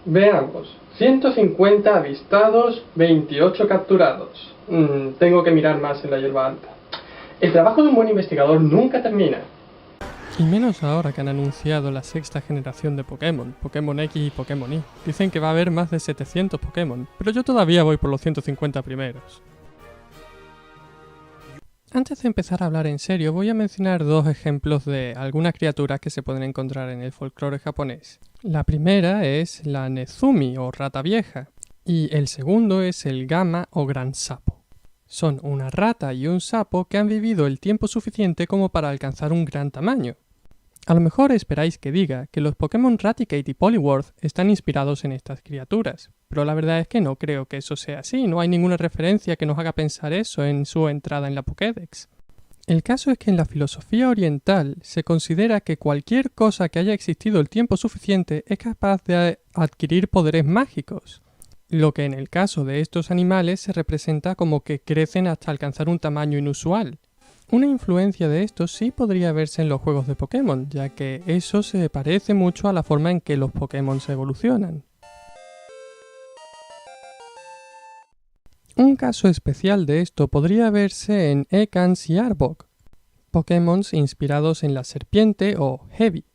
Veamos. 150 avistados, 28 capturados. Tengo que mirar más en la hierba alta. El trabajo de un buen investigador nunca termina. Y menos ahora que han anunciado la sexta generación de Pokémon, Pokémon X y Pokémon Y. Dicen que va a haber más de 700 Pokémon, pero yo todavía voy por los 150 primeros. Antes de empezar a hablar en serio, voy a mencionar dos ejemplos de algunas criaturas que se pueden encontrar en el folclore japonés. La primera es la Nezumi o rata vieja, y el segundo es el Gama o gran sapo. Son una rata y un sapo que han vivido el tiempo suficiente como para alcanzar un gran tamaño. A lo mejor esperáis que diga que los Pokémon Raticate y Poliwrath están inspirados en estas criaturas, pero la verdad es que no creo que eso sea así, no hay ninguna referencia que nos haga pensar eso en su entrada en la Pokédex. El caso es que en la filosofía oriental se considera que cualquier cosa que haya existido el tiempo suficiente es capaz de adquirir poderes mágicos, lo que en el caso de estos animales se representa como que crecen hasta alcanzar un tamaño inusual. Una influencia de esto sí podría verse en los juegos de Pokémon, ya que eso se parece mucho a la forma en que los Pokémon se evolucionan. Un caso especial de esto podría verse en Ekans y Arbok, Pokémon inspirados en la serpiente o Heavy.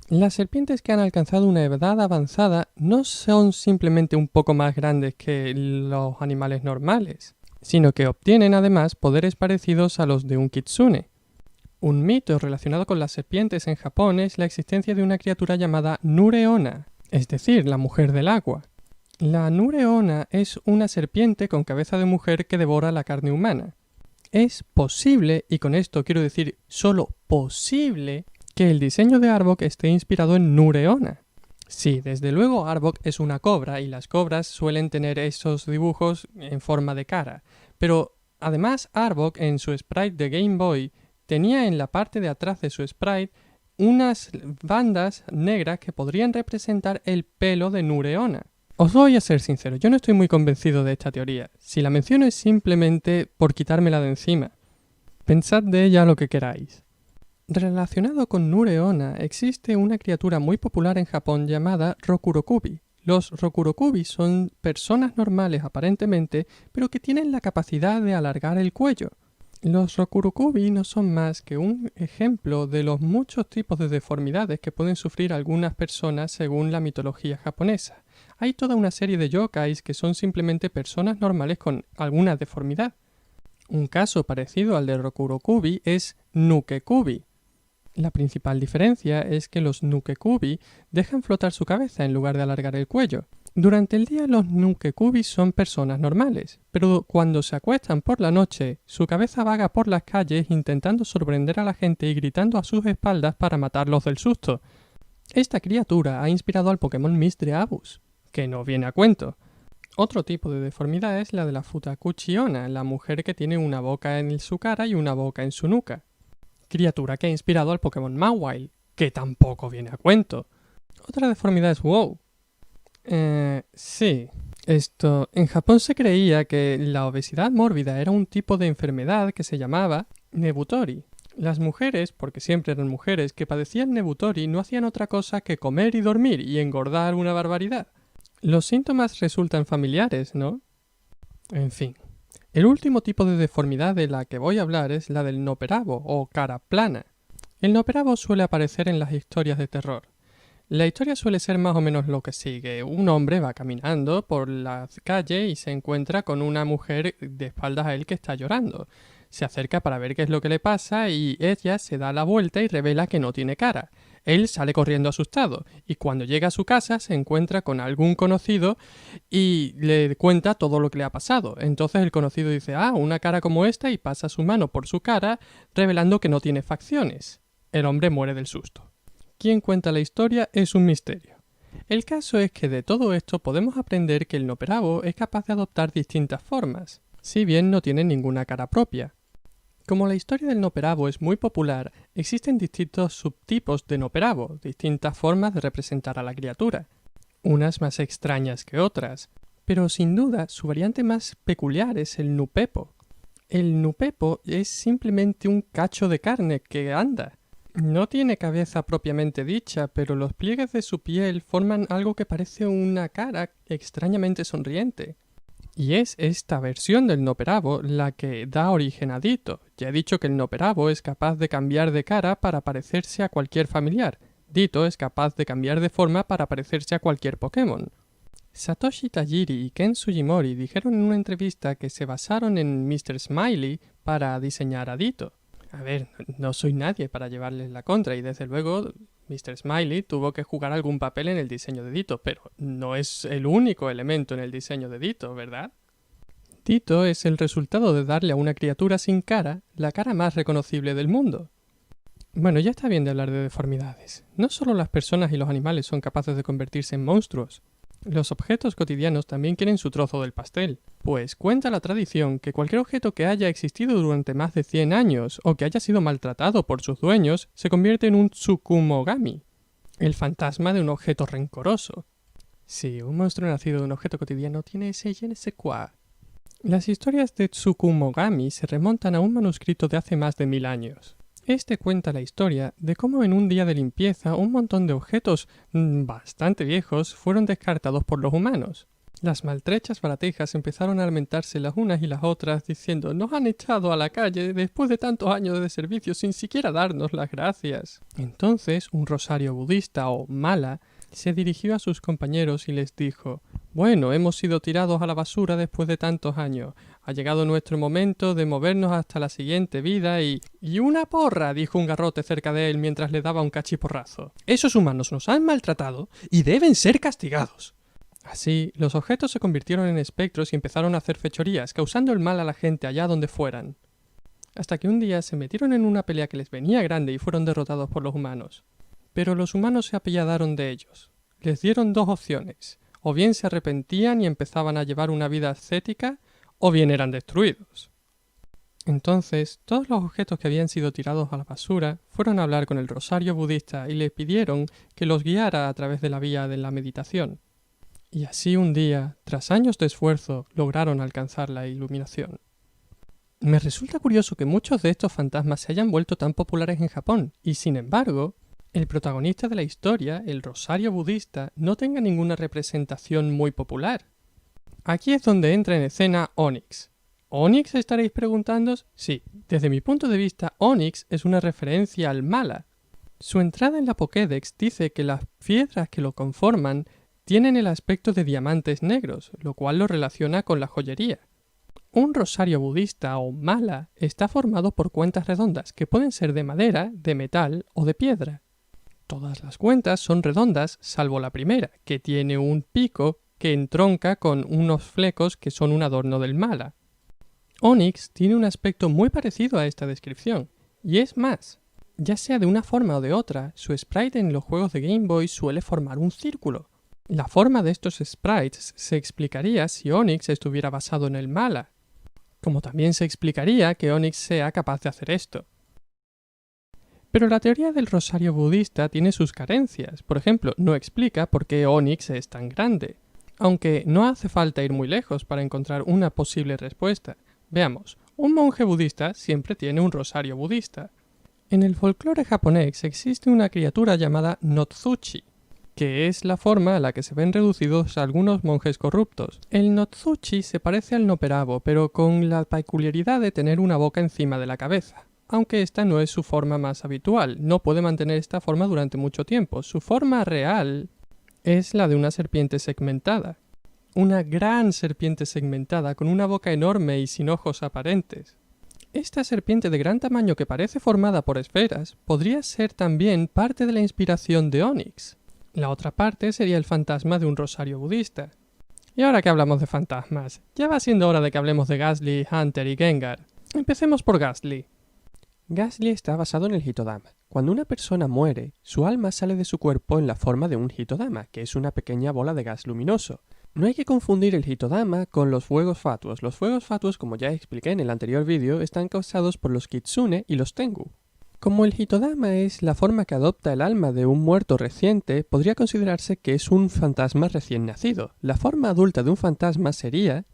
Las serpientes que han alcanzado una edad avanzada no son simplemente un poco más grandes que los animales normales, sino que obtienen además poderes parecidos a los de un kitsune. Un mito relacionado con las serpientes en Japón es la existencia de una criatura llamada Nureona, es decir, la mujer del agua. La Nureona es una serpiente con cabeza de mujer que devora la carne humana. Es posible, y con esto quiero decir solo posible, que el diseño de Arbok esté inspirado en Nureona. Sí, desde luego Arbok es una cobra y las cobras suelen tener esos dibujos en forma de cara, pero además Arbok en su sprite de Game Boy tenía en la parte de atrás de su sprite unas bandas negras que podrían representar el pelo de Nureona. Os voy a ser sincero, yo no estoy muy convencido de esta teoría. Si la menciono es simplemente por quitármela de encima. Pensad de ella lo que queráis. Relacionado con Nureona existe una criatura muy popular en Japón llamada Rokurokubi. Los Rokurokubi son personas normales aparentemente, pero que tienen la capacidad de alargar el cuello. Los Rokurokubi no son más que un ejemplo de los muchos tipos de deformidades que pueden sufrir algunas personas según la mitología japonesa. Hay toda una serie de yokais que son simplemente personas normales con alguna deformidad. Un caso parecido al de Rokurokubi es Nukekubi. La principal diferencia es que los Nukekubi dejan flotar su cabeza en lugar de alargar el cuello. Durante el día los Nukekubi son personas normales, pero cuando se acuestan por la noche, su cabeza vaga por las calles intentando sorprender a la gente y gritando a sus espaldas para matarlos del susto. Esta criatura ha inspirado al Pokémon Misdreavus, que no viene a cuento. Otro tipo de deformidad es la de la Futakuchi-onna, la mujer que tiene una boca en su cara y una boca en su nuca. Criatura que ha inspirado al Pokémon Mawile, que tampoco viene a cuento. Otra deformidad es WoW. Sí. En Japón se creía que la obesidad mórbida era un tipo de enfermedad que se llamaba Nebutori. Las mujeres, porque siempre eran mujeres, que padecían Nebutori no hacían otra cosa que comer y dormir y engordar una barbaridad. Los síntomas resultan familiares, ¿no? En fin. El último tipo de deformidad de la que voy a hablar es la del Noperabo o cara plana. El Noperabo suele aparecer en las historias de terror. La historia suele ser más o menos lo que sigue. Un hombre va caminando por la calle y se encuentra con una mujer de espaldas a él que está llorando. Se acerca para ver qué es lo que le pasa y ella se da la vuelta y revela que no tiene cara. Él sale corriendo asustado y cuando llega a su casa se encuentra con algún conocido y le cuenta todo lo que le ha pasado. Entonces el conocido dice, una cara como esta, y pasa su mano por su cara revelando que no tiene facciones. El hombre muere del susto. Quien cuenta la historia es un misterio. El caso es que de todo esto podemos aprender que el Noperabo es capaz de adoptar distintas formas, si bien no tiene ninguna cara propia. Como la historia del Noperabo es muy popular, existen distintos subtipos de Noperabo, distintas formas de representar a la criatura, unas más extrañas que otras, pero sin duda su variante más peculiar es el Nupepo. El Nupepo es simplemente un cacho de carne que anda. No tiene cabeza propiamente dicha, pero los pliegues de su piel forman algo que parece una cara extrañamente sonriente. Y es esta versión del Noperabo la que da origen a Ditto. Ya he dicho que el Noperabo es capaz de cambiar de cara para parecerse a cualquier familiar. Ditto es capaz de cambiar de forma para parecerse a cualquier Pokémon. Satoshi Tajiri y Ken Sugimori dijeron en una entrevista que se basaron en Mr. Smiley para diseñar a Ditto. A ver, no soy nadie para llevarles la contra y desde luego Mr. Smiley tuvo que jugar algún papel en el diseño de Ditto, pero no es el único elemento en el diseño de Ditto, ¿verdad? Ditto es el resultado de darle a una criatura sin cara la cara más reconocible del mundo. Bueno, ya está bien de hablar de deformidades. No solo las personas y los animales son capaces de convertirse en monstruos. Los objetos cotidianos también quieren su trozo del pastel, pues cuenta la tradición que cualquier objeto que haya existido durante más de 100 años o que haya sido maltratado por sus dueños se convierte en un Tsukumogami, el fantasma de un objeto rencoroso. Sí, un monstruo nacido de un objeto cotidiano tiene ese je ne sais quoi. Las historias de Tsukumogami se remontan a un manuscrito de hace más de 1000 años. Este cuenta la historia de cómo en un día de limpieza un montón de objetos bastante viejos fueron descartados por los humanos. Las maltrechas baratejas empezaron a lamentarse las unas y las otras diciendo «Nos han echado a la calle después de tantos años de servicio sin siquiera darnos las gracias». Entonces un rosario budista o mala se dirigió a sus compañeros y les dijo «Bueno, hemos sido tirados a la basura después de tantos años. Ha llegado nuestro momento de movernos hasta la siguiente vida y... ¡Y una porra!», dijo un garrote cerca de él mientras le daba un cachiporrazo. «Esos humanos nos han maltratado y deben ser castigados». Así, los objetos se convirtieron en espectros y empezaron a hacer fechorías, causando el mal a la gente allá donde fueran. Hasta que un día se metieron en una pelea que les venía grande y fueron derrotados por los humanos. Pero los humanos se apiadaron de ellos. Les dieron dos opciones. O bien se arrepentían y empezaban a llevar una vida ascética, o bien eran destruidos. Entonces, todos los objetos que habían sido tirados a la basura fueron a hablar con el rosario budista y le pidieron que los guiara a través de la vía de la meditación. Y así un día, tras años de esfuerzo, lograron alcanzar la iluminación. Me resulta curioso que muchos de estos fantasmas se hayan vuelto tan populares en Japón, y sin embargo, el protagonista de la historia, el rosario budista, no tenga ninguna representación muy popular. Aquí es donde entra en escena Onix. ¿Onix estaréis preguntándoos? Sí, desde mi punto de vista, Onix es una referencia al mala. Su entrada en la Pokédex dice que las piedras que lo conforman tienen el aspecto de diamantes negros, lo cual lo relaciona con la joyería. Un rosario budista o mala está formado por cuentas redondas que pueden ser de madera, de metal o de piedra. Todas las cuentas son redondas salvo la primera, que tiene un pico que entronca con unos flecos que son un adorno del mala. Onix tiene un aspecto muy parecido a esta descripción, y es más, ya sea de una forma o de otra, su sprite en los juegos de Game Boy suele formar un círculo. La forma de estos sprites se explicaría si Onix estuviera basado en el mala, como también se explicaría que Onix sea capaz de hacer esto. Pero la teoría del rosario budista tiene sus carencias. Por ejemplo, no explica por qué Onix es tan grande. Aunque no hace falta ir muy lejos para encontrar una posible respuesta. Veamos, un monje budista siempre tiene un rosario budista. En el folclore japonés existe una criatura llamada Notsuchi, que es la forma a la que se ven reducidos algunos monjes corruptos. El Notsuchi se parece al Noperabo, pero con la peculiaridad de tener una boca encima de la cabeza. Aunque esta no es su forma más habitual, no puede mantener esta forma durante mucho tiempo. Su forma real es la de una serpiente segmentada. Una gran serpiente segmentada con una boca enorme y sin ojos aparentes. Esta serpiente de gran tamaño que parece formada por esferas podría ser también parte de la inspiración de Onix. La otra parte sería el fantasma de un rosario budista. Y ahora que hablamos de fantasmas, ya va siendo hora de que hablemos de Gastly, Hunter y Gengar. Empecemos por Gastly. Gastly está basado en el Hitodama. Cuando una persona muere, su alma sale de su cuerpo en la forma de un Hitodama, que es una pequeña bola de gas luminoso. No hay que confundir el Hitodama con los fuegos fatuos. Los fuegos fatuos, como ya expliqué en el anterior vídeo, están causados por los Kitsune y los Tengu. Como el Hitodama es la forma que adopta el alma de un muerto reciente, podría considerarse que es un fantasma recién nacido. La forma adulta de un fantasma sería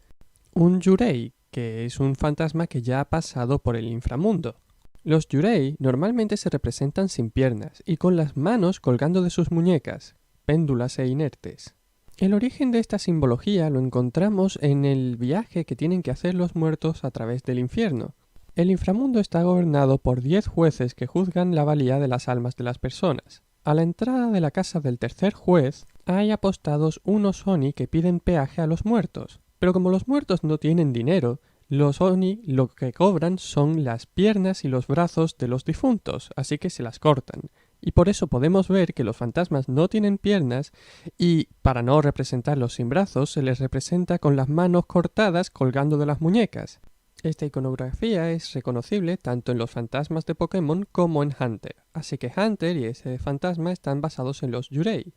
un Yurei, que es un fantasma que ya ha pasado por el inframundo. Los yurei normalmente se representan sin piernas y con las manos colgando de sus muñecas, péndulas e inertes. El origen de esta simbología lo encontramos en el viaje que tienen que hacer los muertos a través del infierno. El inframundo está gobernado por 10 jueces que juzgan la valía de las almas de las personas. A la entrada de la casa del tercer juez hay apostados unos oni que piden peaje a los muertos. Pero como los muertos no tienen dinero, los oni lo que cobran son las piernas y los brazos de los difuntos, así que se las cortan. Y por eso podemos ver que los fantasmas no tienen piernas y, para no representarlos sin brazos, se les representa con las manos cortadas colgando de las muñecas. Esta iconografía es reconocible tanto en los fantasmas de Pokémon como en Hunter, así que Hunter y ese fantasma están basados en los yurei.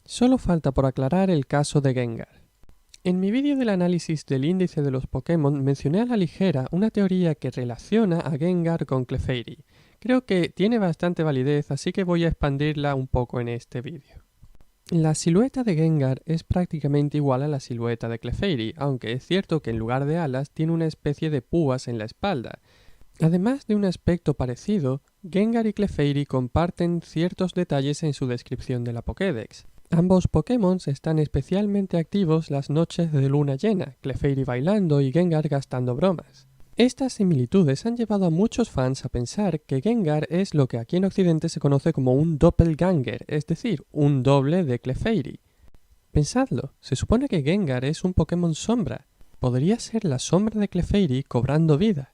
Solo falta por aclarar el caso de Gengar. En mi vídeo del análisis del índice de los Pokémon mencioné a la ligera una teoría que relaciona a Gengar con Clefairy. Creo que tiene bastante validez, así que voy a expandirla un poco en este vídeo. La silueta de Gengar es prácticamente igual a la silueta de Clefairy, aunque es cierto que en lugar de alas tiene una especie de púas en la espalda. Además de un aspecto parecido, Gengar y Clefairy comparten ciertos detalles en su descripción de la Pokédex. Ambos Pokémon están especialmente activos las noches de luna llena, Clefairy bailando y Gengar gastando bromas. Estas similitudes han llevado a muchos fans a pensar que Gengar es lo que aquí en Occidente se conoce como un doppelganger, es decir, un doble de Clefairy. Pensadlo, se supone que Gengar es un Pokémon sombra. Podría ser la sombra de Clefairy cobrando vida.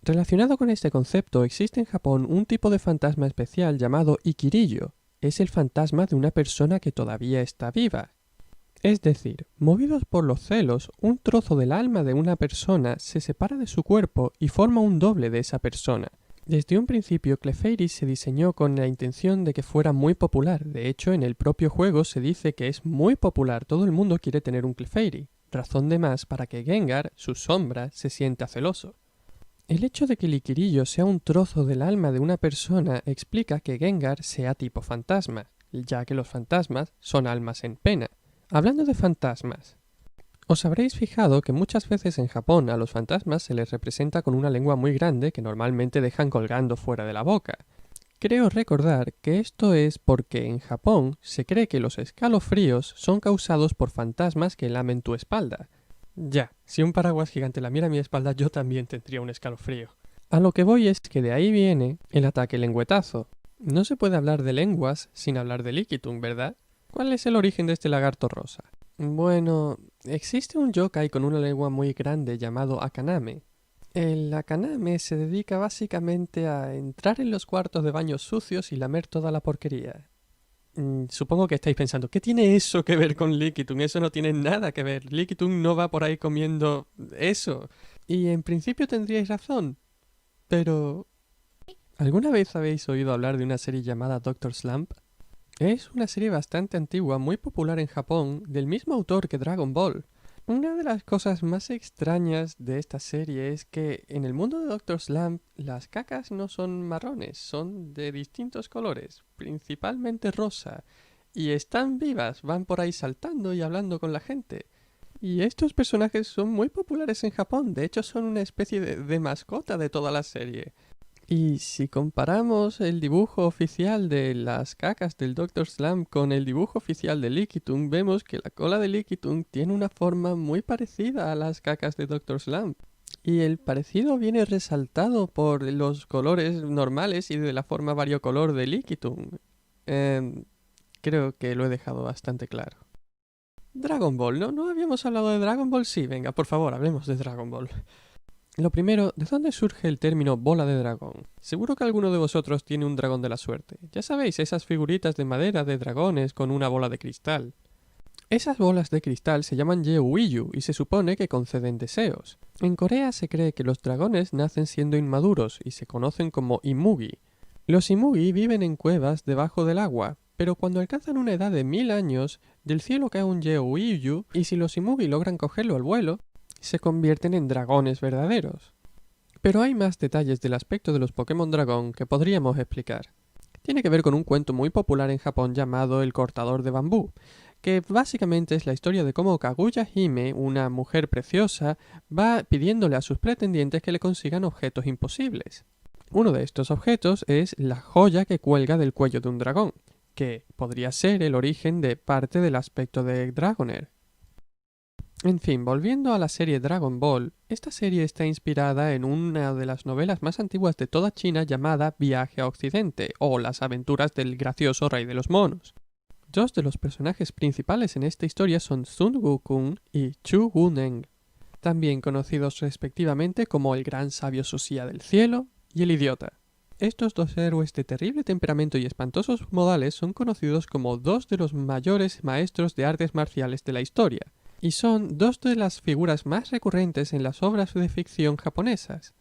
Relacionado con este concepto, existe en Japón un tipo de fantasma especial llamado Ikiriyo. Es el fantasma de una persona que todavía está viva. Es decir, movidos por los celos, un trozo del alma de una persona se separa de su cuerpo y forma un doble de esa persona. Desde un principio, Clefairy se diseñó con la intención de que fuera muy popular. De hecho, en el propio juego se dice que es muy popular, todo el mundo quiere tener un Clefairy. Razón de más para que Gengar, su sombra, se sienta celoso. El hecho de que el Ikiriyo sea un trozo del alma de una persona explica que Gengar sea tipo fantasma, ya que los fantasmas son almas en pena. Hablando de fantasmas, os habréis fijado que muchas veces en Japón a los fantasmas se les representa con una lengua muy grande que normalmente dejan colgando fuera de la boca. Creo recordar que esto es porque en Japón se cree que los escalofríos son causados por fantasmas que lamen tu espalda. Ya, si un paraguas gigante lamiera mi espalda, yo también tendría un escalofrío. A lo que voy es que de ahí viene el ataque lengüetazo. No se puede hablar de lenguas sin hablar de Lickitung, ¿verdad? ¿Cuál es el origen de este lagarto rosa? Bueno, existe un yokai con una lengua muy grande llamado Akaname. El Akaname se dedica básicamente a entrar en los cuartos de baño sucios y lamer toda la porquería. Supongo que estáis pensando, ¿qué tiene eso que ver con Lickitung? Eso no tiene nada que ver. Lickitung no va por ahí comiendo eso. Y en principio tendríais razón. Pero... ¿alguna vez habéis oído hablar de una serie llamada Dr. Slump? Es una serie bastante antigua, muy popular en Japón, del mismo autor que Dragon Ball. Una de las cosas más extrañas de esta serie es que en el mundo de Dr. Slump las cacas no son marrones, son de distintos colores, principalmente rosa, y están vivas, van por ahí saltando y hablando con la gente. Y estos personajes son muy populares en Japón, de hecho son una especie de mascota de toda la serie. Y si comparamos el dibujo oficial de las cacas del Dr. Slump con el dibujo oficial de Lickitung, vemos que la cola de Lickitung tiene una forma muy parecida a las cacas de Dr. Slump. Y el parecido viene resaltado por los colores normales y de la forma variocolor de Lickitung. Creo que lo he dejado bastante claro. Dragon Ball, ¿no habíamos hablado de Dragon Ball? Sí, venga, por favor, hablemos de Dragon Ball. Lo primero, ¿de dónde surge el término bola de dragón? Seguro que alguno de vosotros tiene un dragón de la suerte. Ya sabéis, esas figuritas de madera de dragones con una bola de cristal. Esas bolas de cristal se llaman Yeo-Wiyu y se supone que conceden deseos. En Corea se cree que los dragones nacen siendo inmaduros y se conocen como Imugi. Los Imugi viven en cuevas debajo del agua, pero cuando alcanzan una edad de 1000 años, del cielo cae un Yeo-Wiyu y si los Imugi logran cogerlo al vuelo, se convierten en dragones verdaderos. Pero hay más detalles del aspecto de los Pokémon Dragón que podríamos explicar. Tiene que ver con un cuento muy popular en Japón llamado El cortador de bambú, que básicamente es la historia de cómo Kaguya Hime, una mujer preciosa, va pidiéndole a sus pretendientes que le consigan objetos imposibles. Uno de estos objetos es la joya que cuelga del cuello de un dragón, que podría ser el origen de parte del aspecto de Dragonair. En fin, volviendo a la serie Dragon Ball, esta serie está inspirada en una de las novelas más antiguas de toda China llamada Viaje a Occidente, o Las aventuras del gracioso rey de los monos. Dos de los personajes principales en esta historia son Sun Wukong y Chu Wuneng, también conocidos respectivamente como el gran sabio Susia del cielo y el idiota. Estos dos héroes de terrible temperamento y espantosos modales son conocidos como dos de los mayores maestros de artes marciales de la historia, y son dos de las figuras más recurrentes en las obras de ficción japonesas.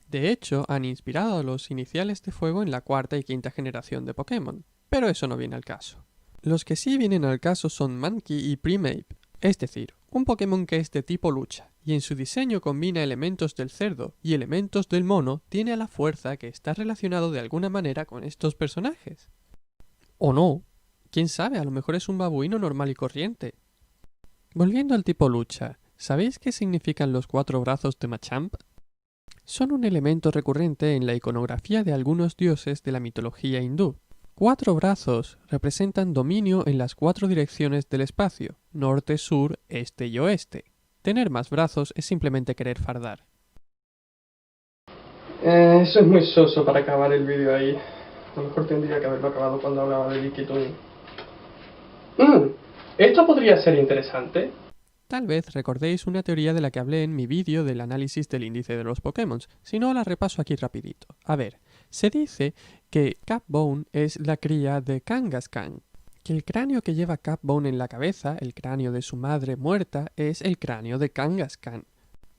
De hecho, han inspirado a los iniciales de fuego en la cuarta y quinta generación de Pokémon, pero eso no viene al caso. Los que sí vienen al caso son Mankey y Primeape, es decir, un Pokémon que es de tipo lucha, y en su diseño combina elementos del cerdo y elementos del mono, tiene a la fuerza que está relacionado de alguna manera con estos personajes. O no, quién sabe, a lo mejor es un babuino normal y corriente. Volviendo al tipo lucha, ¿sabéis qué significan los 4 brazos de Machamp? Son un elemento recurrente en la iconografía de algunos dioses de la mitología hindú. 4 brazos representan dominio en las 4 direcciones del espacio, norte, sur, este y oeste. Tener más brazos es simplemente querer fardar. Eso es muy soso para acabar el vídeo ahí. A lo mejor tendría que haberlo acabado cuando hablaba de Lickitung. Esto podría ser interesante. Tal vez recordéis una teoría de la que hablé en mi vídeo del análisis del índice de los Pokémon, si no la repaso aquí rapidito. A ver, se dice que Capbone es la cría de Kangaskhan, que el cráneo que lleva Capbone en la cabeza, el cráneo de su madre muerta, es el cráneo de Kangaskhan.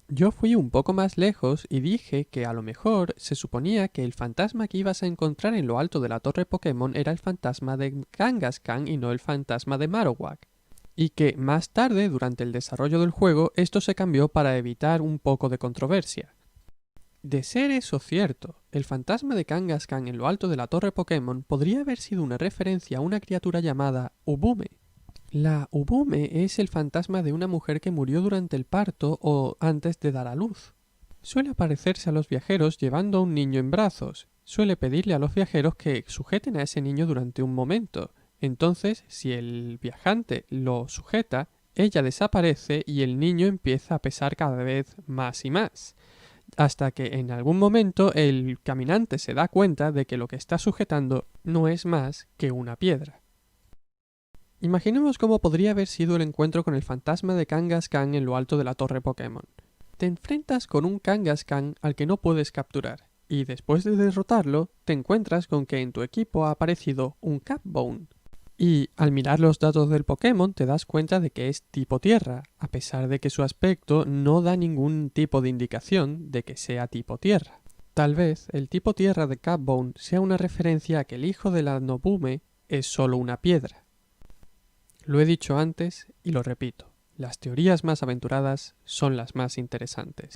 Yo fui un poco más lejos y dije que a lo mejor se suponía que el fantasma que ibas a encontrar en lo alto de la torre Pokémon era el fantasma de Kangaskhan y no el fantasma de Marowak. Y que más tarde, durante el desarrollo del juego, esto se cambió para evitar un poco de controversia. De ser eso cierto, el fantasma de Kangaskhan en lo alto de la torre Pokémon podría haber sido una referencia a una criatura llamada Ubume. La Ubume es el fantasma de una mujer que murió durante el parto o antes de dar a luz. Suele aparecerse a los viajeros llevando a un niño en brazos. Suele pedirle a los viajeros que sujeten a ese niño durante un momento. Entonces, si el viajante lo sujeta, ella desaparece y el niño empieza a pesar cada vez más y más, hasta que en algún momento el caminante se da cuenta de que lo que está sujetando no es más que una piedra. Imaginemos cómo podría haber sido el encuentro con el fantasma de Kangaskhan en lo alto de la torre Pokémon. Te enfrentas con un Kangaskhan al que no puedes capturar, y después de derrotarlo, te encuentras con que en tu equipo ha aparecido un Capbone. Y al mirar los datos del Pokémon te das cuenta de que es tipo tierra, a pesar de que su aspecto no da ningún tipo de indicación de que sea tipo tierra. Tal vez el tipo tierra de Capbone sea una referencia a que el hijo de la Nobume es solo una piedra. Lo he dicho antes y lo repito, las teorías más aventuradas son las más interesantes.